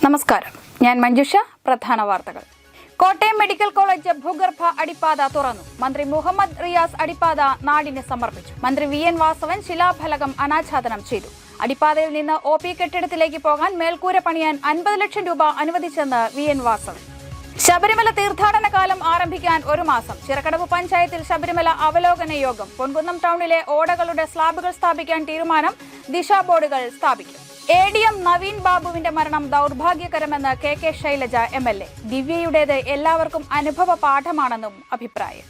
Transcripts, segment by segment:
നമസ്കാരം, ഞാൻ മഞ്ജുഷ. പ്രധാന വാർത്തകൾ. കോട്ടയം മെഡിക്കൽ കോളേജ് ഭൂഗർഭ അടിപ്പാത തുറന്നു. മന്ത്രി മുഹമ്മദ് റിയാസ് അടിപ്പാത നാടിന് സമർപ്പിച്ചു. മന്ത്രി VN വാസവൻ ശിലാഫലകം അനാച്ഛാദനം ചെയ്തു. അടിപ്പാതയിൽ നിന്ന് OP കെട്ടിടത്തിലേക്ക് പോകാൻ മേൽക്കൂര പണിയാൻ 50 ലക്ഷം രൂപ അനുവദിച്ചെന്ന് VN വാസവൻ. ശബരിമല തീർത്ഥാടന കാലം ആരംഭിക്കാൻ ഒരു മാസം. ചിറക്കടവ് പഞ്ചായത്തിൽ ശബരിമല അവലോകന യോഗം. പൊൻകുന്നം ടൗണിലെ ഓടകളുടെ സ്ലാബുകൾ സ്ഥാപിക്കാൻ തീരുമാനം. ദിശാ ബോർഡുകൾ സ്ഥാപിക്കും. ADM നവീൻ ബാബുവിന്റെ മരണം ദൗർഭാഗ്യകരമെന്ന് KK ശൈലജ MLA. ദിവ്യയുടേത് എല്ലാവർക്കും അനുഭവ പാഠമാണെന്നും അഭിപ്രായം.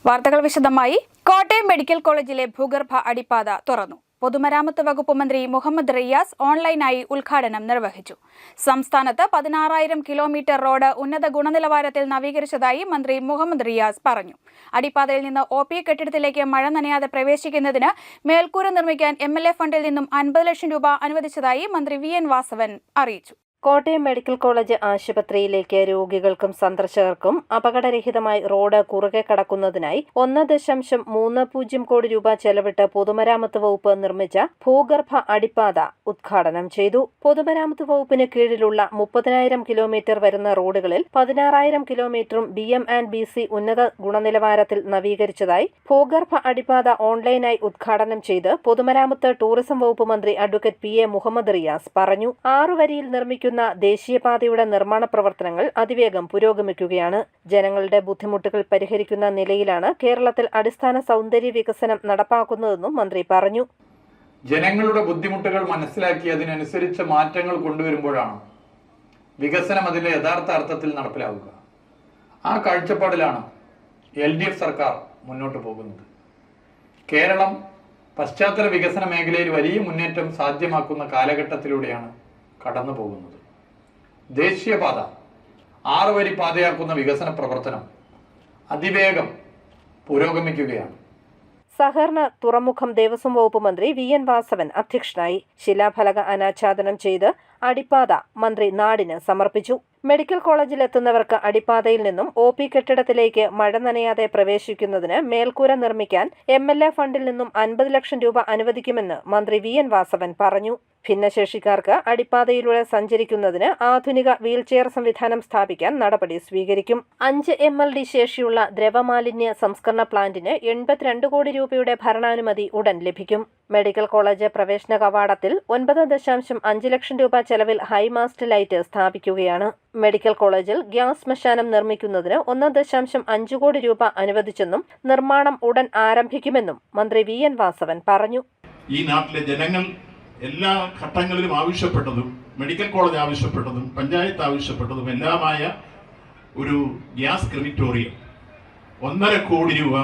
വാർത്തകൾ വിശദമായി. കോട്ടയം മെഡിക്കൽ കോളേജിലെ ഭൂഗർഭ അടിപ്പാത തുറന്നു. പൊതുമരാമത്ത് വകുപ്പ് മന്ത്രി മുഹമ്മദ് റിയാസ് ഓൺലൈനായി ഉദ്ഘാടനം നിർവഹിച്ചു. സംസ്ഥാനത്ത് 16,000 കിലോമീറ്റർ റോഡ് ഉന്നത ഗുണനിലവാരത്തിൽ നവീകരിച്ചതായി മന്ത്രി മുഹമ്മദ് റിയാസ് പറഞ്ഞു. അടിപ്പാതയിൽ നിന്ന് OP കെട്ടിടത്തിലേക്ക് മഴ നനയാതെ പ്രവേശിക്കുന്നതിന് മേൽക്കൂര നിർമ്മിക്കാൻ MLA ഫണ്ടിൽ നിന്നും 50 ലക്ഷം രൂപ അനുവദിച്ചതായി മന്ത്രി VN വാസവൻ അറിയിച്ചു. കോട്ടയം മെഡിക്കൽ കോളേജ് ആശുപത്രിയിലേക്ക് രോഗികൾക്കും സന്ദർശകർക്കും അപകടരഹിതമായി റോഡ് കുറുകെ കടക്കുന്നതിനായി 1.30 കോടി രൂപ ചെലവിട്ട് പൊതുമരാമത്ത് വകുപ്പ് നിർമ്മിച്ച ഭൂഗർഭ അടിപ്പാത ഉദ്ഘാടനം ചെയ്തു. പൊതുമരാമത്ത് വകുപ്പിന് കീഴിലുള്ള 30,000 കിലോമീറ്റർ വരുന്ന റോഡുകളിൽ 16,000 കിലോമീറ്ററും BM&BC ഉന്നത ഗുണനിലവാരത്തിൽ നവീകരിച്ചതായി ഭൂഗർഭ അടിപ്പാത ഓൺലൈനായി ഉദ്ഘാടനം ചെയ്ത് പൊതുമരാമത്ത് ടൂറിസം വകുപ്പ് മന്ത്രി അഡ്വക്കേറ്റ് PA മുഹമ്മദ് റിയാസ് പറഞ്ഞു. 6 വരിയിൽ നിർമ്മിക്കുന്ന ദേശീയപാതയുടെ നിർമ്മാണ പ്രവർത്തനങ്ങൾ അതിവേഗം പുരോഗമിക്കുകയാണ്. ജനങ്ങളുടെ ബുദ്ധിമുട്ടുകൾ പരിഹരിക്കുന്ന നിലയിലാണ് കേരളത്തിൽ അടിസ്ഥാന സൗന്ദര്യ വികസനം നടപ്പാക്കുന്നതെന്നും മന്ത്രി പറഞ്ഞു. ജനങ്ങളുടെ ബുദ്ധിമുട്ടുകൾ മനസ്സിലാക്കി അതിനനുസരിച്ച് മാറ്റങ്ങൾ കൊണ്ടുവരുമ്പോഴാണ് വികസനം അതിന്റെ യഥാർത്ഥ അർത്ഥത്തിൽ നടപ്പിലാവുക. ആ കാഴ്ചപ്പാടിലാണ് LDF സർക്കാർ മുന്നോട്ട് പോകുന്നത്. കേരളം പശ്ചാത്തല വികസന മേഖലയിൽ വലിയ മുന്നേറ്റം സാധ്യമാക്കുന്ന കാലഘട്ടത്തിലൂടെയാണ് കടന്നു പോകുന്നത്. ദേശീയപാത 6 വരി പാതയാക്കുന്ന വികസന പ്രവർത്തനം അതിവേഗം പുരോഗമിക്കുകയാണ്. സഹകരണ തുറമുഖം ദേവസ്വം വകുപ്പ് മന്ത്രി VN വാസവൻ അധ്യക്ഷനായി. ശിലാഫലക അനാച്ഛാദനം ചെയ്ത് അടിപ്പാത മന്ത്രി നാടിന് സമർപ്പിച്ചു. മെഡിക്കൽ കോളേജിലെത്തുന്നവർക്ക് അടിപ്പാതയിൽ നിന്നും OP കെട്ടിടത്തിലേക്ക് മഴ നനയാതെ പ്രവേശിക്കുന്നതിന് മേൽക്കൂര നിർമ്മിക്കാൻ MLA ഫണ്ടിൽ നിന്നും 50 ലക്ഷം രൂപ അനുവദിക്കുമെന്ന് മന്ത്രി VN വാസവൻ പറഞ്ഞു. ഭിന്നശേഷിക്കാർക്ക് അടിപ്പാതയിലൂടെ സഞ്ചരിക്കുന്നതിന് ആധുനിക വീൽചെയർ സംവിധാനം സ്ഥാപിക്കാൻ നടപടി സ്വീകരിക്കും. 5 MLD ശേഷിയുള്ള ദ്രവമാലിന്യ സംസ്കരണ പ്ലാന്റിന് 82 കോടി രൂപയുടെ ഭരണാനുമതി ഉടൻ ലഭിക്കും. മെഡിക്കൽ കോളേജ് പ്രവേശന കവാടത്തിൽ 9.5 ലക്ഷം രൂപ ചെലവിൽ ഹൈമാസ്റ്റ് ലൈറ്റ് സ്ഥാപിക്കുകയാണ്. മെഡിക്കൽ കോളേജിൽ ഗ്യാസ് ശ്മശാനം നിർമ്മിക്കുന്നതിന് 1.5 കോടി രൂപ അനുവദിച്ചെന്നും നിർമ്മാണം ഉടൻ ആരംഭിക്കുമെന്നും മന്ത്രി VN വാസവൻ പറഞ്ഞു. ഈ നാട്ടിലെ ജനങ്ങൾ എല്ലാ ഘട്ടങ്ങളിലും ആവശ്യപ്പെട്ടതും മെഡിക്കൽ കോളേജ് ആവശ്യപ്പെട്ടതും പഞ്ചായത്ത് ആവശ്യപ്പെട്ടതും എല്ലാമായ ഒരു ഗ്യാസ് ക്രിമിറ്റോറിയം 1.5 കോടി രൂപ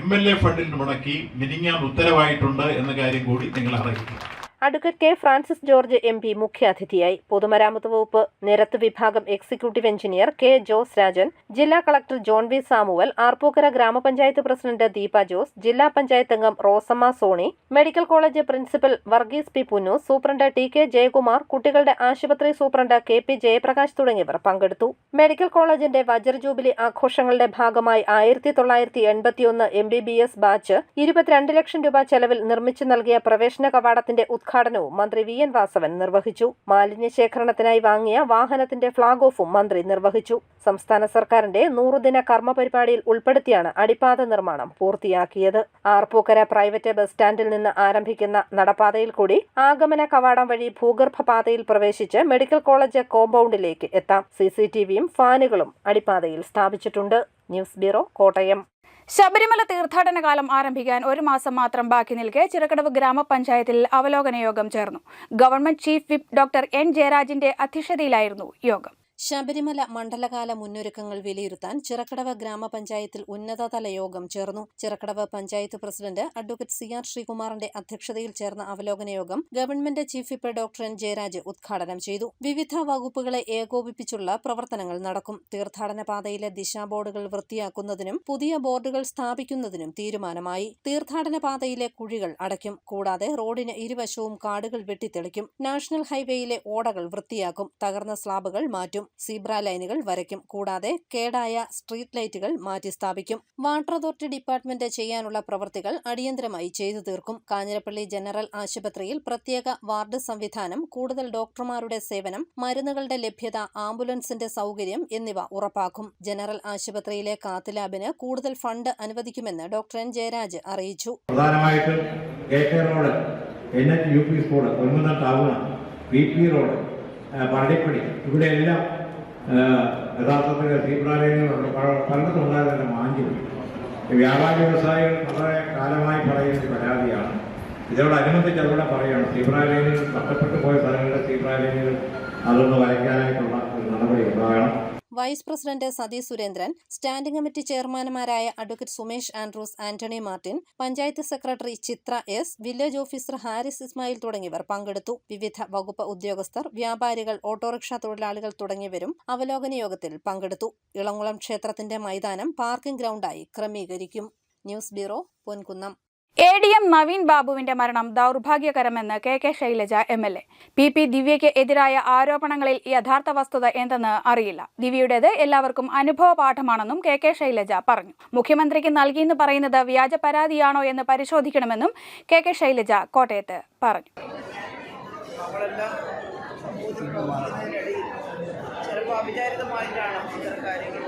MLA ഫണ്ടിൽ മുടക്കി മിനിങ്ങാൻ ഉത്തരവായിട്ടുണ്ട് എന്ന കാര്യം കൂടി നിങ്ങൾ അറിയിക്കും. Advocate K Francis George MP മുഖ്യാതിഥിയായി. പൊതുമരാമത്ത് വകുപ്പ് നിരത്ത് വിഭാഗം executive engineer K Jose Rajan, ജില്ലാ collector John V Samuel, Arpookara ഗ്രാമപഞ്ചായത്ത് പ്രസിഡന്റ് ദീപ ജോസ്, ജില്ലാ പഞ്ചായത്ത് അംഗം Rosamma Soni, medical college principal Varghese P Punnoose, superintendent TK Jayakumar, കുട്ടികളുടെ ആശുപത്രി സൂപ്രണ്ട് KP ജയപ്രകാശ് തുടങ്ങിയവർ പങ്കെടുത്തു. മെഡിക്കൽ കോളേജിന്റെ വജ്ര ജൂബിലി ആഘോഷങ്ങളുടെ ഭാഗമായി 1981 MBBS ബാച്ച് 22 ലക്ഷം രൂപ ചെലവിൽ നിർമ്മിച്ചു നൽകിയ പ്രവേശന കവാടത്തിന്റെ ഉദ്ഘാടനവും മന്ത്രി VN വാസവൻ നിർവഹിച്ചു. മാലിന്യ ശേഖരണത്തിനായി വാങ്ങിയ വാഹനത്തിന്റെ ഫ്ളാഗ് ഓഫും മന്ത്രി നിർവഹിച്ചു. സംസ്ഥാന സർക്കാരിന്റെ 100 ദിന കർമ്മ പരിപാടിയിൽ ഉൾപ്പെടുത്തിയാണ് അടിപ്പാത നിർമ്മാണം പൂർത്തിയാക്കിയത്. ആർപ്പൂക്കര പ്രൈവറ്റ് ബസ് സ്റ്റാൻഡിൽ നിന്ന് ആരംഭിക്കുന്ന നടപ്പാതയിൽ കൂടി ആഗമന കവാടം വഴി ഭൂഗർഭ പാതയിൽ പ്രവേശിച്ച് മെഡിക്കൽ കോളേജ് കോമ്പൗണ്ടിലേക്ക് എത്താം. CCTVയും ഫാനുകളും അടിപ്പാതയിൽ സ്ഥാപിച്ചിട്ടുണ്ട്. News bureau, Kottayam. ശബരിമല തീർത്ഥാടന കാലം ആരംഭിക്കാൻ ഒരു മാസം മാത്രം ബാക്കി നിൽക്കെ ചിറക്കടവ് ഗ്രാമപഞ്ചായത്തിൽ അവലോകന യോഗം ചേർന്നു. Government chief whip doctor N ജയരാജിന്റെ അധ്യക്ഷതയിലായിരുന്നു യോഗം. ശബരിമല മണ്ഡലകാല മുന്നൊരുക്കങ്ങൾ വിലയിരുത്താൻ ചിറക്കടവ് ഗ്രാമപഞ്ചായത്തിൽ ഉന്നതതല യോഗം ചേർന്നു. Chirakkadavu panchayat president advocate CR ശ്രീകുമാറിന്റെ അധ്യക്ഷതയിൽ ചേർന്ന അവലോകന യോഗം government chief whip doctor N Jayaraj ഉദ്ഘാടനം ചെയ്തു. വിവിധ വകുപ്പുകളെ ഏകോപിപ്പിച്ചുള്ള പ്രവർത്തനങ്ങൾ നടക്കും. തീർത്ഥാടന പാതയിലെ ദിശാ ബോർഡുകൾ വൃത്തിയാക്കുന്നതിനും പുതിയ ബോർഡുകൾ സ്ഥാപിക്കുന്നതിനും തീരുമാനമായി. തീർത്ഥാടന പാതയിലെ കുഴികൾ അടയ്ക്കും. കൂടാതെ റോഡിന് ഇരുവശവും കാടുകൾ വെട്ടിത്തെളിക്കും. നാഷണൽ ഹൈവേയിലെ ഓടകൾ വൃത്തിയാക്കും. തകർന്ന സ്ലാബുകൾ മാറ്റും. സീബ്ര ലൈനുകൾ വരയ്ക്കും. കൂടാതെ കേടായ സ്ട്രീറ്റ് ലൈറ്റുകൾ മാറ്റി സ്ഥാപിക്കും. വാട്ടർ അതോറിറ്റി ഡിപ്പാർട്ട്മെന്റ് ചെയ്യാനുള്ള പ്രവൃത്തികൾ അടിയന്തരമായി ചെയ്തു തീർക്കും. കാഞ്ഞിരപ്പള്ളി ജനറൽ ആശുപത്രിയിൽ പ്രത്യേക വാർഡ് സംവിധാനം, കൂടുതൽ ഡോക്ടർമാരുടെ സേവനം, മരുന്നുകളുടെ ലഭ്യത, ആംബുലൻസിന്റെ സൗകര്യം എന്നിവ ഉറപ്പാക്കും. ജനറൽ ആശുപത്രിയിലെ കാത്ത് ലാബിന് കൂടുതൽ ഫണ്ട് അനുവദിക്കുമെന്ന് ഡോക്ടർ എൻ ജയരാജ് അറിയിച്ചു. പ്രധാനമായിട്ടും KK road, NH-UP school, Ponkunnam town, BP road, Pallippadi, ഇവിടെയെല്ലാം യഥാർത്ഥത്തിൽ തീവ്രാലയങ്ങളുണ്ട്. പലയിടത്തുണ്ടായിരുന്ന മാഞ്ചും വ്യാപാരി വ്യവസായികൾ വളരെ കാലമായി പറയുന്ന പരാതിയാണ്. ഇതിനോടനുബന്ധിച്ച് അതുകൂടെ പറയുകയാണ്, തീവ്രാലയങ്ങൾ നഷ്ടപ്പെട്ടു പോയ സ്ഥലങ്ങളിലെ തീവ്രാലയങ്ങൾ അതൊന്ന് വരയ്ക്കാനായിട്ടുള്ള ഒരു നടപടി ഉണ്ടാകണം. Vice president Sathi Surendran, standing committee ചെയർമാൻമാരായ advocate Sumesh Andrews, Antony Martin, panchayat secretary Chithra S, village officer Haris Ismail തുടങ്ങിയവർ പങ്കെടുത്തു. വിവിധ വകുപ്പ് ഉദ്യോഗസ്ഥർ, വ്യാപാരികൾ, ഓട്ടോറിക്ഷ തൊഴിലാളികൾ തുടങ്ങിയവരും അവലോകന യോഗത്തിൽ പങ്കെടുത്തു. ഇളംകുളം ക്ഷേത്രത്തിന്റെ മൈതാനം പാർക്കിംഗ് ഗ്രൗണ്ടായി ക്രമീകരിക്കും. News bureau, Ponkunnam. ADM Naveen ബാബുവിന്റെ മരണം ദൗർഭാഗ്യകരമെന്ന് KK ശൈലജ MLA. PP ദിവ്യയ്ക്ക് എതിരായ ആരോപണങ്ങളിൽ യഥാർത്ഥ വസ്തുത എന്തെന്ന് അറിയില്ല. ദിവ്യയുടേത് എല്ലാവർക്കും അനുഭവ പാഠമാണെന്നും KK ശൈലജ പറഞ്ഞു. മുഖ്യമന്ത്രിക്ക് നൽകിയെന്ന് പറയുന്നത് വ്യാജ പരാതിയാണോ എന്ന് പരിശോധിക്കണമെന്നും KK ശൈലജ കോട്ടയത്ത് പറഞ്ഞു. ചിലപ്പോൾ അവിചാരിതമായിട്ടാണ് ഇത്തരം കാര്യങ്ങൾ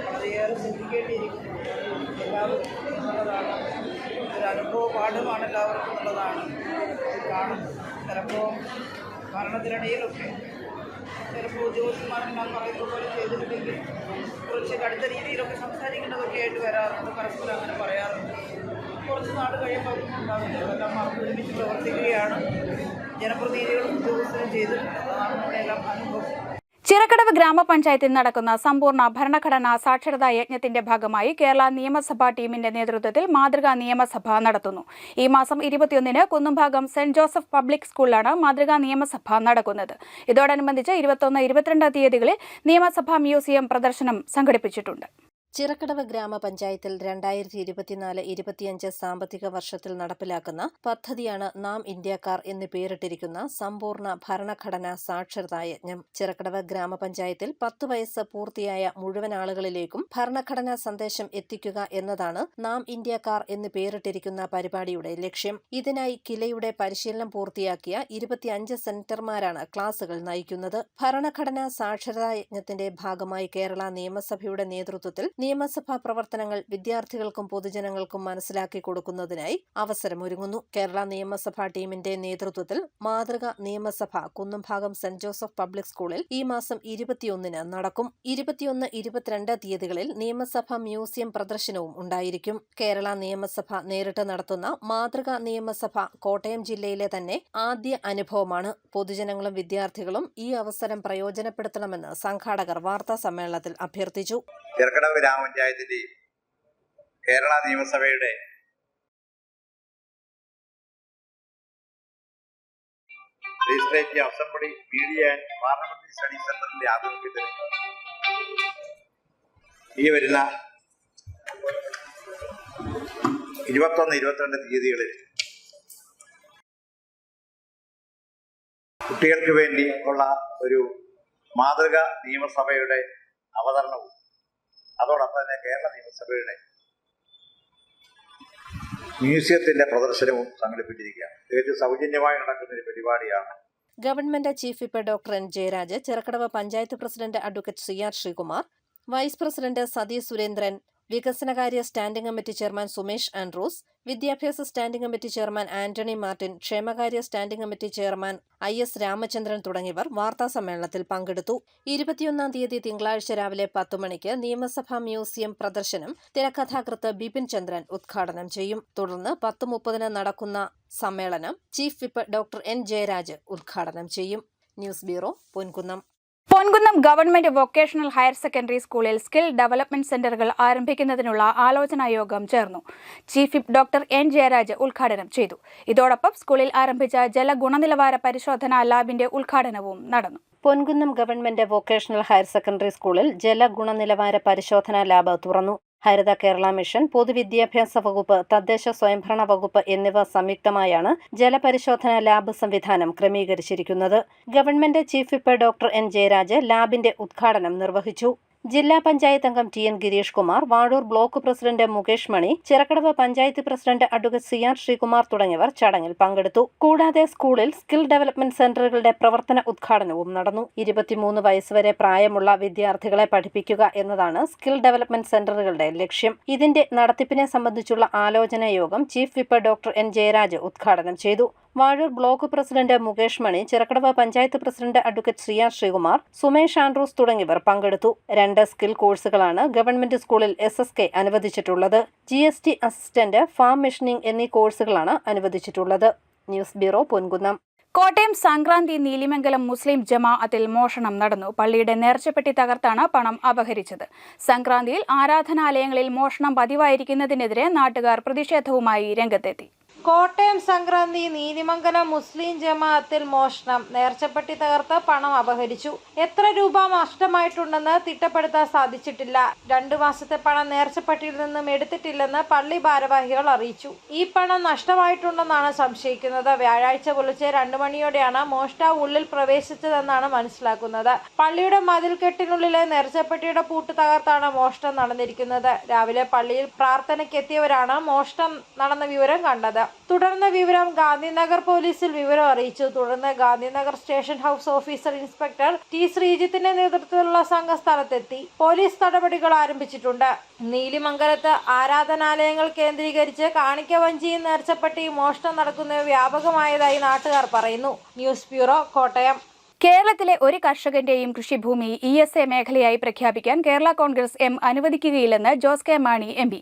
വളരെയേറെ ശ്രദ്ധിക്കേണ്ടിയിരിക്കുന്നു. എല്ലാവർക്കും എന്നുള്ളതാണ് ഒരു അനുഭവ പാഠമാണ്, എല്ലാവർക്കും എന്നുള്ളതാണ് കാണുന്നത്. ചിലപ്പോൾ ഭരണത്തിനിടയിലൊക്കെ ചിലപ്പോൾ ഉദ്യോഗസ്ഥന്മാരെല്ലാം പറയുന്ന പോലെ ചെയ്തിട്ടുണ്ടെങ്കിൽ കുറച്ച് കടുത്ത രീതിയിലൊക്കെ സംസാരിക്കേണ്ടതൊക്കെ ആയിട്ട് വരാറുണ്ട്. പരസ്പരം അങ്ങനെ പറയാറുണ്ട്. കുറച്ച് നാൾ കഴിയുമ്പോൾ അതൊന്നും ഉണ്ടാവില്ല. അതെല്ലാം ഒരുമിച്ച് പ്രവർത്തിക്കുകയാണ് ജനപ്രതിനിധികളും ഉദ്യോഗസ്ഥരും ചെയ്തിട്ടുണ്ട്. അതാണ് നമ്മുടെ എല്ലാം അനുഭവം. ചിറക്കടവ് ഗ്രാമപഞ്ചായത്തിൽ നടക്കുന്ന സമ്പൂർണ്ണ ഭരണഘടനാ സാക്ഷരതാ യജ്ഞത്തിന്റെ ഭാഗമായി കേരള നിയമസഭാ ടീമിന്റെ നേതൃത്വത്തിൽ മാതൃകാ നിയമസഭ നടത്തുന്നു. ഈ മാസം 21-ന് കുന്നുംഭാഗം സെന്റ് ജോസഫ് പബ്ലിക് സ്കൂളിലാണ് മാതൃകാ നിയമസഭ നടക്കുന്നത്. ഇതോടനുബന്ധിച്ച് 21-22 തീയതികളിൽ നിയമസഭാ മ്യൂസിയം പ്രദർശനം സംഘടിപ്പിച്ചിട്ടുണ്ട്. ചിറക്കടവ് ഗ്രാമപഞ്ചായത്തിൽ 2024-25 സാമ്പത്തിക വർഷത്തിൽ നടപ്പിലാക്കുന്ന പദ്ധതിയാണ് നാം ഇന്ത്യക്കാർ എന്ന് പേരിട്ടിരിക്കുന്ന സമ്പൂർണ്ണ ഭരണഘടനാ സാക്ഷരതാ യജ്ഞം. ചിറക്കടവ് ഗ്രാമപഞ്ചായത്തിൽ 10 വയസ്സ് പൂർത്തിയായ മുഴുവൻ ആളുകളിലേക്കും ഭരണഘടനാ സന്ദേശം എത്തിക്കുക എന്നതാണ് നാം ഇന്ത്യക്കാർ എന്ന് പേരിട്ടിരിക്കുന്ന പരിപാടിയുടെ ലക്ഷ്യം. ഇതിനായി കിലയുടെ പരിശീലനം പൂർത്തിയാക്കിയ 25 സെന്റർമാരാണ് ക്ലാസുകൾ നയിക്കുന്നത്. ഭരണഘടനാ സാക്ഷരതാ യജ്ഞത്തിന്റെ ഭാഗമായി കേരള നിയമസഭയുടെ നേതൃത്വത്തിൽ നിയമസഭാ പ്രവർത്തനങ്ങൾ വിദ്യാർത്ഥികൾക്കും പൊതുജനങ്ങൾക്കും മനസ്സിലാക്കി കൊടുക്കുന്നതിനായി അവസരമൊരുങ്ങുന്നു. കേരള നിയമസഭാ ടീമിന്റെ നേതൃത്വത്തിൽ മാതൃകാ നിയമസഭ കുന്നുംഭാഗം സെന്റ് ജോസഫ് പബ്ലിക് സ്കൂളിൽ ഈ മാസം 21-ന് നടക്കും. 21-22 തീയതികളിൽ നിയമസഭാ മ്യൂസിയം പ്രദർശനവും ഉണ്ടായിരിക്കും. കേരള നിയമസഭ നേരിട്ട് നടത്തുന്ന മാതൃകാ നിയമസഭ കോട്ടയം ജില്ലയിലെ തന്നെ ആദ്യ അനുഭവമാണ്. പൊതുജനങ്ങളും വിദ്യാർത്ഥികളും ഈ അവസരം പ്രയോജനപ്പെടുത്തണമെന്ന് സംഘാടകർ വാർത്താ സമ്മേളനത്തിൽ അഭ്യർത്ഥിച്ചു. ചിറക്കടവ് ഗ്രാമപഞ്ചായത്തിന്റെയും കേരള നിയമസഭയുടെ legislative assembly media and parliamentary studies സെന്ററിന്റെ ആഭിമുഖ്യത്തിൽ ഈ വരുന്ന 21-22 തീയതികളിൽ കുട്ടികൾക്ക് വേണ്ടി ഉള്ള ഒരു മാതൃകാ നിയമസഭയുടെ അവതരണവും അതോടൊപ്പം തന്നെ കേരള നിയമസഭയുടെ മ്യൂസിയത്തിന്റെ പ്രദർശനവും സംഘടിപ്പിച്ചിരിക്കുകയാണ്. തികച്ചും സൗജന്യമായി നടക്കുന്ന ഒരു പരിപാടിയാണ്. Government chief whip doctor N Jayaraj, Chirakkadavu panchayat president advocate CR Sreekumar, vice president Sathi Surendran, വികസനകാര്യ standing committee chairman Sumesh Andrews, വിദ്യാഭ്യാസ standing committee chairman Antony Martin, ക്ഷേമകാര്യ standing committee chairman IS Ramachandran തുടങ്ങിയവർ വാർത്താസമ്മേളനത്തിൽ പങ്കെടുത്തു. 21-ാം തീയതി തിങ്കളാഴ്ച രാവിലെ 10 മണിക്ക് നിയമസഭാ മ്യൂസിയം പ്രദർശനം തിരക്കഥാകൃത്ത് ബിപിൻ ചന്ദ്രൻ ഉദ്ഘാടനം ചെയ്യും. തുടർന്ന് 10:30-ന് നടക്കുന്ന സമ്മേളനം chief whip doctor N Jayaraj ഉദ്ഘാടനം ചെയ്യും. News bureau, Ponkunnam. Ponkunnam government vocational higher secondary സ്കൂളിൽ സ്കിൽ ഡെവലപ്മെന്റ് സെന്ററുകൾ ആരംഭിക്കുന്നതിനുള്ള ആലോചനാ യോഗം ചേർന്നു. Chief whip doctor N Jayaraj ഉദ്ഘാടനം ചെയ്തു. ഇതോടൊപ്പം സ്കൂളിൽ ആരംഭിച്ച ജലഗുണനിലവാര പരിശോധനാ ലാബിന്റെ ഉദ്ഘാടനവും നടന്നു. Ponkunnam government vocational higher secondary സ്കൂളിൽ ജലഗുണനിലവാര പരിശോധനാ ലാബ് തുറന്നു. ഹരിത കേരള മിഷൻ, പൊതുവിദ്യാഭ്യാസ വകുപ്പ്, തദ്ദേശ സ്വയംഭരണ വകുപ്പ് എന്നിവ സംയുക്തമായാണ് ജലപരിശോധന ലാബ് സംവിധാനം ക്രമീകരിച്ചിരിക്കുന്നത്. Government chief whip doctor N Jayaraj ലാബിന്റെ ഉദ്ഘാടനം നിർവഹിച്ചു. ജില്ലാ പഞ്ചായത്ത് അംഗം T N. Girish Kumar, Vazhoor block president Mukesh Mani, Chirakkadavu panchayat president advocate C R. Sreekumar തുടങ്ങിയവർ ചടങ്ങിൽ പങ്കെടുത്തു. കൂടാതെ സ്കൂളിൽ സ്കിൽ ഡെവലപ്മെന്റ് സെന്ററുകളുടെ പ്രവർത്തന ഉദ്ഘാടനവും നടന്നു. 23 വയസ്സുവരെ പ്രായമുള്ള വിദ്യാർത്ഥികളെ പഠിപ്പിക്കുക എന്നതാണ് സ്കിൽ ഡെവലപ്മെന്റ് സെന്ററുകളുടെ ലക്ഷ്യം. ഇതിന്റെ നടത്തിപ്പിനെ സംബന്ധിച്ചുള്ള ആലോചനാ യോഗം chief whip doctor N Jayaraj ഉദ്ഘാടനം ചെയ്തു. Vazhoor block president Mukesh Mani, Chirakkadavu panchayat president advocate C R. Sreekumar, Sumesh Andrews തുടങ്ങിയവർ പങ്കെടുത്തു. 2 സ്കിൽ കോഴ്സുകളാണ് ഗവൺമെന്റ് സ്കൂളിൽ SSK അനുവദിച്ചിട്ടുള്ളത്. GST അസിസ്റ്റന്റ്, ഫാം മെഷീനിംഗ് എന്നീ കോഴ്സുകളാണ് അനുവദിച്ചിട്ടുള്ളത്. News bureau, Ponkunnam. കോട്ടയം സംക്രാന്തി നീലിമംഗലം മുസ്ലിം ജമാഅത്തിൽ മോഷണം നടന്നു. പള്ളിയുടെ നേർച്ചപ്പെട്ടി തകർത്താണ് പണം അപഹരിച്ചത്. സംക്രാന്തിയിൽ ആരാധനാലയങ്ങളിൽ മോഷണം പതിവായിരിക്കുന്നതിനെതിരെ നാട്ടുകാർ പ്രതിഷേധവുമായി രംഗത്തെത്തി. കോട്ടയം സംക്രാന്തി നീലിമംഗലം മുസ്ലിം ജമാഅത്തിൽ മോഷണം. നേർച്ചപ്പെട്ടി തകർത്ത് പണം അപഹരിച്ചു. എത്ര രൂപ നഷ്ടമായിട്ടുണ്ടെന്ന് തിട്ടപ്പെടുത്താൻ സാധിച്ചിട്ടില്ല. 2 മാസത്തെ പണം നേർച്ചപ്പെട്ടിയിൽ നിന്നും എടുത്തിട്ടില്ലെന്ന് പള്ളി ഭാരവാഹികൾ അറിയിച്ചു. ഈ പണം നഷ്ടമായിട്ടുണ്ടെന്നാണ് സംശയിക്കുന്നത്. വ്യാഴാഴ്ച പുലർച്ചെ 2 മണിയോടെയാണ് മോഷ്ടാവ് ഉള്ളിൽ പ്രവേശിച്ചതെന്നാണ് മനസ്സിലാക്കുന്നത്. പള്ളിയുടെ മതിൽക്കെട്ടിനുള്ളിലെ നേർച്ചപ്പെട്ടിയുടെ പൂട്ട് തകർത്താണ് മോഷണം നടന്നിരിക്കുന്നത്. രാവിലെ പള്ളിയിൽ പ്രാർത്ഥനയ്ക്കെത്തിയവരാണ് മോഷണം നടന്ന വിവരം കണ്ടത്. തുടർന്ന് വിവരം ഗാന്ധിനഗർ പോലീസിൽ വിവരം അറിയിച്ചു. തുടർന്ന് Gandhinagar station house officer inspector T. ശ്രീജിത്തിന്റെ നേതൃത്വത്തിലുള്ള സംഘം സ്ഥലത്തെത്തി പോലീസ് നടപടികൾ ആരംഭിച്ചിട്ടുണ്ട്. നീലിമംഗലത്ത് ആരാധനാലയങ്ങൾ കേന്ദ്രീകരിച്ച് കാണിക്കവഞ്ചിയും നേർച്ചപ്പെട്ടിയും മോഷണം നടക്കുന്നത് വ്യാപകമായതായി നാട്ടുകാർ പറയുന്നു. News bureau, Kottayam. കേരളത്തിലെ ഒരു കർഷകന്റെയും കൃഷിഭൂമി ESA മേഖലയായി പ്രഖ്യാപിക്കാൻ കേരള കോൺഗ്രസ് എം അനുവദിക്കുകയില്ലെന്ന് ജോസ് കെ മാണി MP.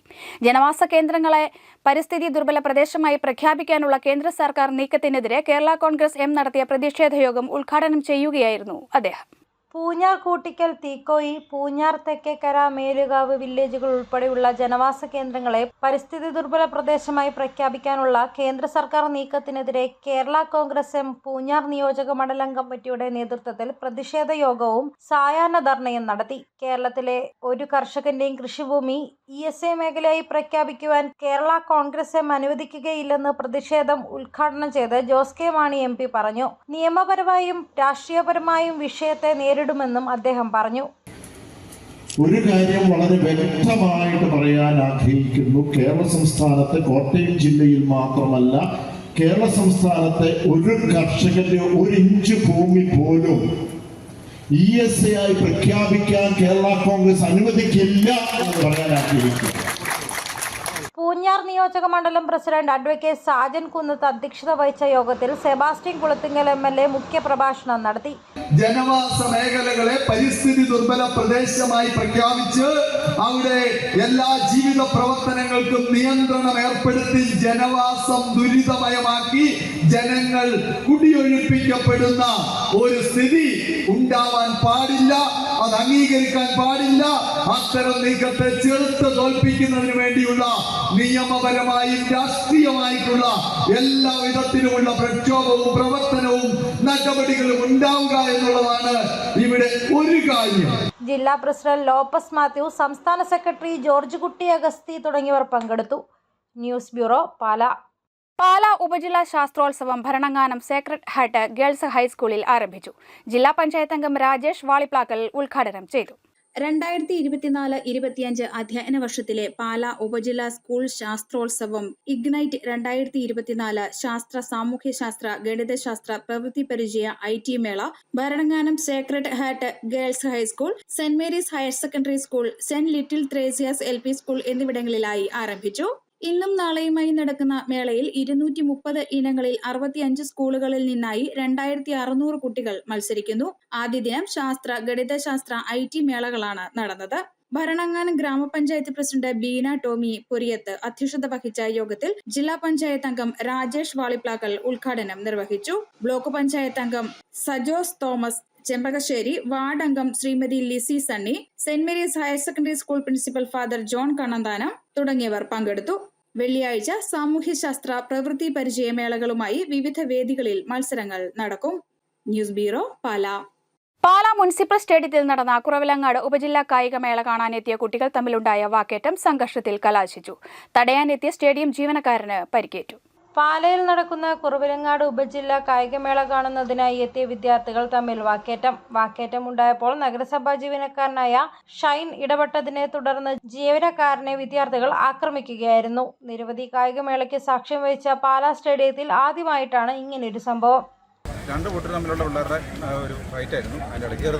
ജനവാസ കേന്ദ്രങ്ങളെ പരിസ്ഥിതി ദുർബല പ്രദേശമായി പ്രഖ്യാപിക്കാനുള്ള കേന്ദ്ര സർക്കാർ നീക്കത്തിനെതിരെ കേരള കോൺഗ്രസ് എം നടത്തിയ പ്രതിഷേധ യോഗം ഉദ്ഘാടനം ചെയ്യുകയായിരുന്നു അദ്ദേഹം. പൂഞ്ഞാർ, കൂട്ടിക്കൽ, തീക്കോയി, പൂഞ്ഞാർ, തെക്കേക്കര, മേലുകാവ് വില്ലേജുകൾ ഉൾപ്പെടെയുള്ള ജനവാസ കേന്ദ്രങ്ങളെ പരിസ്ഥിതി ദുർബല പ്രദേശമായി പ്രഖ്യാപിക്കാനുള്ള കേന്ദ്ര സർക്കാർ നീക്കത്തിനെതിരെ കേരള കോൺഗ്രസ് എം പൂഞ്ഞാർ നിയോജക മണ്ഡലം കമ്മിറ്റിയുടെ നേതൃത്വത്തിൽ പ്രതിഷേധ യോഗവും സായാഹ്ന ധർണയും നടത്തി. കേരളത്തിലെ ഒരു കർഷകന്റെയും കൃഷിഭൂമി ESA മേഖലയായി പ്രഖ്യാപിക്കുവാൻ കേരള കോൺഗ്രസ് എം അനുവദിക്കുകയില്ലെന്ന് പ്രതിഷേധം ഉദ്ഘാടനം ചെയ്ത് ജോസ് കെ മാണി MP പറഞ്ഞു. നിയമപരമായും രാഷ്ട്രീയപരമായും വിഷയത്തെ നേരിടുമെന്നും അദ്ദേഹം പറഞ്ഞു. ഒരു കാര്യം വളരെ വ്യക്തമായിട്ട് പറയാൻ ആഗ്രഹിക്കുന്നു. കേരള സംസ്ഥാനത്ത് കോട്ടയം ജില്ലയിൽ മാത്രമല്ല, കേരള സംസ്ഥാനത്തെ ഒരു കർഷകന്റെ 1 ഇഞ്ച് ഭൂമി പോലും ESA ആയി പ്രഖ്യാപിക്കാൻ കേരള കോൺഗ്രസ് അനുവദിക്കില്ല എന്ന് പറയാൻ ആഗ്രഹിക്കുന്നു. പൂഞ്ഞാർ നിയോജക മണ്ഡലം പ്രസിഡന്റ് അഡ്വക്കേറ്റ് സാജൻ കുന്നത്ത് അധ്യക്ഷത വഹിച്ച യോഗത്തിൽ സെബാസ്റ്റ്യൻ കുളത്തിങ്കൽ MLA മുഖ്യപ്രഭാഷണം നടത്തി. ജനവാസ മേഖലകളെ പരിസ്ഥിതി ദുർബല പ്രദേശമായി പ്രഖ്യാപിച്ച് അവിടെ എല്ലാ ജീവിത പ്രവർത്തനങ്ങൾക്കും നിയന്ത്രണം ഏർപ്പെടുത്തി ജനവാസം ദുരിതമയമാക്കി ജനങ്ങൾ കുടിയൊഴിപ്പിക്കപ്പെടുന്ന ഒരു സ്ഥിതി ഉണ്ടാവാൻ പാടില്ല. അത് അംഗീകരിക്കാൻ പാടില്ല. അത്തരം നീക്കത്തെ ചെറുത്ത് തോൽപ്പിക്കുന്നതിന് വേണ്ടിയുള്ള നിയമപരമായും രാഷ്ട്രീയമായിട്ടുള്ള എല്ലാ വിധത്തിലുമുള്ള പ്രക്ഷോഭവും പ്രവർത്തനവും നടപടികളും ഉണ്ടാവുക എന്നുള്ളതാണ് ഇവിടെ ഒരു കാര്യം. ജില്ലാ പ്രസിഡന്റ് ലോപ്പസ് മാത്യു, സംസ്ഥാന സെക്രട്ടറി ജോർജ് കുട്ടി അഗസ്തി തുടങ്ങിയവർ പങ്കെടുത്തു. News bureau, Pala. പാലാ ഉപജില്ലാ ശാസ്ത്രോത്സവം ഭരണങ്ങാനം സേക്രഡ് ഹാർട്ട് ഗേൾസ് ഹൈസ്കൂളിൽ ആരംഭിച്ചു. ജില്ലാ പഞ്ചായത്ത് അംഗം രാജേഷ് വാളിപ്ലാക്കൽ ഉദ്ഘാടനം ചെയ്തു. 2024-25 അധ്യയന വർഷത്തിലെ പാലാ ഉപജില്ലാ സ്കൂൾ ശാസ്ത്രോത്സവം ഇഗ്നൈറ്റ് 2024 ശാസ്ത്ര, സാമൂഹ്യശാസ്ത്ര, ഗണിതശാസ്ത്ര, പ്രവൃത്തി പരിചയ IT മേള Bharananganam sacred heart girls high school, saint Mary's higher secondary school, saint little Theresa's LP school എന്നിവിടങ്ങളിലായി ആരംഭിച്ചു. ഇന്നും നാളെയുമായി നടക്കുന്ന മേളയിൽ 230 ഇനങ്ങളിൽ 65 സ്കൂളുകളിൽ നിന്നായി 2600 കുട്ടികൾ മത്സരിക്കുന്നു. ആദ്യ ദിനം ശാസ്ത്ര, ഗണിതശാസ്ത്ര, IT മേളകളാണ് നടന്നത്. ഭരണങ്ങാനം ഗ്രാമപഞ്ചായത്ത് പ്രസിഡന്റ് ബീന ടോമി പൊരിയത്ത് അധ്യക്ഷത വഹിച്ച യോഗത്തിൽ ജില്ലാ പഞ്ചായത്ത് അംഗം രാജേഷ് വാളിപ്ലാക്കൽ ഉദ്ഘാടനം നിർവഹിച്ചു. ബ്ലോക്ക് പഞ്ചായത്ത് അംഗം സജോസ് തോമസ് ചെമ്പകശ്ശേരി, വാർഡ് അംഗം Shrimati Lissy Sunny, saint Mary's higher secondary school principal father John Kannanthanam തുടങ്ങിയവർ പങ്കെടുത്തു. വെള്ളിയാഴ്ച സാമൂഹ്യശാസ്ത്ര, പ്രവൃത്തി പരിചയ മേളകളുമായി വിവിധ വേദികളിൽ മത്സരങ്ങൾ നടക്കും. News bureau, Pala. Pala municipal സ്റ്റേഡിയത്തിൽ നടന്ന കുറവിലങ്ങാട് ഉപജില്ലാ കായികമേള കാണാനെത്തിയ കുട്ടികൾ തമ്മിലുണ്ടായ വാക്കേറ്റം സംഘർഷത്തിൽ കലാശിച്ചു. തടയാനെത്തിയ സ്റ്റേഡിയം ജീവനക്കാരന് പരിക്കേറ്റു. പാലയിൽ നടക്കുന്ന കുറവിലങ്ങാട് ഉപജില്ലാ കായികമേള കാണുന്നതിനായി എത്തിയ വിദ്യാർത്ഥികൾ തമ്മിൽ വാക്കേറ്റം ഉണ്ടായപ്പോൾ നഗരസഭാ ജീവനക്കാരനായ ഷൈൻ ഇടപെട്ടതിനെ തുടർന്ന് ജീവനക്കാരനെ വിദ്യാർത്ഥികൾ ആക്രമിക്കുകയായിരുന്നു. നിരവധി കായികമേളയ്ക്ക് സാക്ഷ്യം വഹിച്ച പാലാ സ്റ്റേഡിയത്തിൽ ആദ്യമായിട്ടാണ് ഇങ്ങനെയൊരു സംഭവം. രണ്ട് കൂട്ടർ തമ്മിലുള്ള പിള്ളേരുടെ ഒരു ഫൈറ്റായിരുന്നു. അതിൻ്റെ ഇടയ്ക്കേറി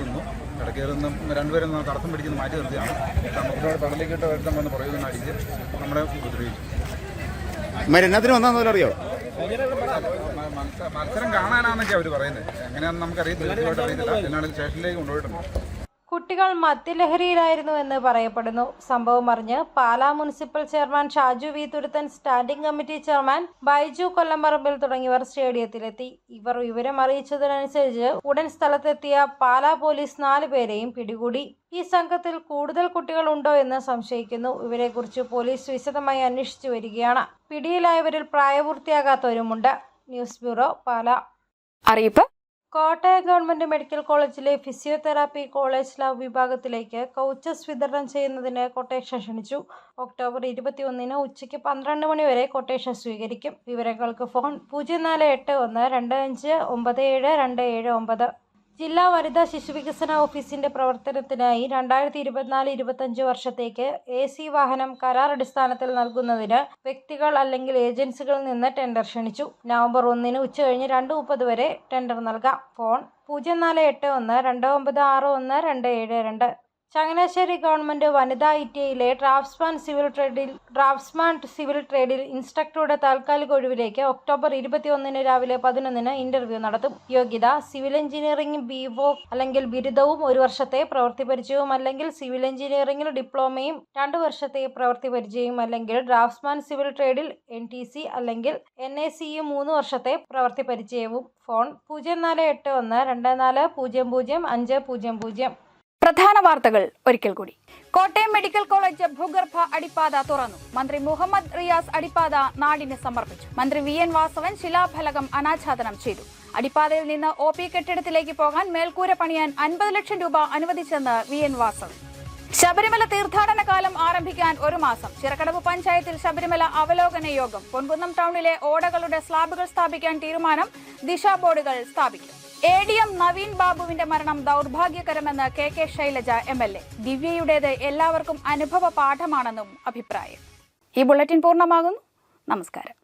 നിന്നും രണ്ടുപേരും തടസ്സം പിടിച്ച് മാറ്റി നിർത്തിയാണ്. നമുക്കിവിടെ പടലിക്കിട്ട് വരുത്തം വന്ന് പറയുന്ന അടിച്ച് നമ്മളെ ഉപദ്രവിച്ചു. മരുന്നത്തിന് വന്നാന്ന് അറിയോ? മത്സരം കാണാനാണെന്നൊക്കെ അവർ പറയുന്നത്. എങ്ങനെയാണെന്ന് നമുക്കറിയത്തില്ല, അറിയത്തില്ല. എന്നാലും സ്റ്റേഷനിലേക്ക് കൊണ്ടുപോയിട്ടുണ്ട്. കുട്ടികൾ മദ്യലഹരിയിലായിരുന്നുവെന്ന് പറയപ്പെടുന്നു. സംഭവം അറിഞ്ഞ് Pala municipal chairman Shaju V Thuruthan, standing committee chairman Baiju Kollamparambil തുടങ്ങിയവർ സ്റ്റേഡിയത്തിലെത്തി. ഇവർ വിവരം അറിയിച്ചതിനനുസരിച്ച് ഉടൻ സ്ഥലത്തെത്തിയ പാലാ പോലീസ് 4 പേരെയും പിടികൂടി. ഈ സംഘത്തിൽ കൂടുതൽ കുട്ടികൾ ഉണ്ടോ എന്ന് സംശയിക്കുന്നു. ഇവരെക്കുറിച്ച് പോലീസ് വിശദമായി അന്വേഷിച്ചു വരികയാണ്. പിടിയിലായവരിൽ പ്രായപൂർത്തിയാകാത്തവരുമുണ്ട്. News bureau, Pala. അറിയിപ്പ്: കോട്ടയം ഗവൺമെന്റ് മെഡിക്കൽ കോളേജിലെ ഫിസിയോതെറാപ്പി കോളേജ് ലാബ് വിഭാഗത്തിലേക്ക് കൗച്ചസ് വിതരണം ചെയ്യുന്നതിന് കൊട്ടേഷൻ ക്ഷണിച്ചു. ഒക്ടോബർ 21 ഉച്ചയ്ക്ക് 12 മണി വരെ കൊട്ടേഷൻ സ്വീകരിക്കും. വിവരങ്ങൾക്ക് ഫോൺ 048125972729. ജില്ലാ വനിതാ ശിശുവികസന ഓഫീസിന്റെ പ്രവർത്തനത്തിനായി 2024-25 വർഷത്തേക്ക് AC വാഹനം കരാറടിസ്ഥാനത്തിൽ നൽകുന്നതിന് വ്യക്തികൾ അല്ലെങ്കിൽ ഏജൻസികളിൽ നിന്ന് ടെൻഡർ ക്ഷണിച്ചു. നവംബർ 1 ഉച്ചകഴിഞ്ഞ് 2:30 വരെ ടെൻഡർ നൽകാം. ഫോൺ 048129617272. ചങ്ങനാശ്ശേരി ഗവൺമെന്റ് വനിതാ ITIയിലെ ഡ്രാഫ്റ്റ്സ്മാൻ സിവിൽ ട്രേഡിൽ ഇൻസ്ട്രക്ടറുടെ താൽക്കാലിക ഒഴിവിലേക്ക് ഒക്ടോബർ 21 രാവിലെ 11 ഇന്റർവ്യൂ നടത്തും. യോഗ്യത: സിവിൽ എഞ്ചിനീയറിംഗ് BVOC അല്ലെങ്കിൽ ബിരുദവും 1 വർഷത്തെ പ്രവൃത്തി പരിചയവും അല്ലെങ്കിൽ സിവിൽ എഞ്ചിനീയറിംഗിൽ ഡിപ്ലോമയും 2 വർഷത്തെ പ്രവൃത്തി പരിചയവും അല്ലെങ്കിൽ ഡ്രാഫ്റ്റ്സ്മാൻ സിവിൽ ട്രേഡിൽ NTC അല്ലെങ്കിൽ NACയും 3 വർഷത്തെ പ്രവൃത്തി പരിചയവും. ഫോൺ 048124000500. പ്രധാന വാർത്തകൾ ഒരിക്കൽ കൂടി. കോട്ടയം മെഡിക്കൽ കോളേജ് ഭൂഗർഭ അടിപ്പാത തുറന്നു. മന്ത്രി മുഹമ്മദ് റിയാസ് അടിപ്പാത നാടിന് സമർപ്പിച്ചു. മന്ത്രി VN വാസവൻ ശിലാഫലകം അനാച്ഛാദനം ചെയ്തു. അടിപ്പാതയിൽ നിന്ന് OP കെട്ടിടത്തിലേക്ക് പോകാൻ മേൽക്കൂര പണിയാൻ 50 ലക്ഷം രൂപ അനുവദിച്ചെന്ന് VN വാസവൻ. ശബരിമല തീർത്ഥാടന കാലം ആരംഭിക്കാൻ 1 മാസം. ചിറക്കടവ് പഞ്ചായത്തിൽ ശബരിമല അവലോകന യോഗം. പൊൻകുന്നം ടൗണിലെ ഓടകളുടെ സ്ലാബുകൾ സ്ഥാപിക്കാൻ തീരുമാനം. ദിശാ ബോർഡുകൾ സ്ഥാപിക്കും. ADM നവീൻ ബാബുവിന്റെ മരണം ദൗർഭാഗ്യകരമെന്ന് KK ശൈലജ MLA. ദിവ്യയുടേത് എല്ലാവർക്കും അനുഭവ പാഠമാണെന്നും അഭിപ്രായം. ഈ ബുള്ളറ്റിൻ പൂർണ്ണമാകുന്നു. നമസ്കാരം.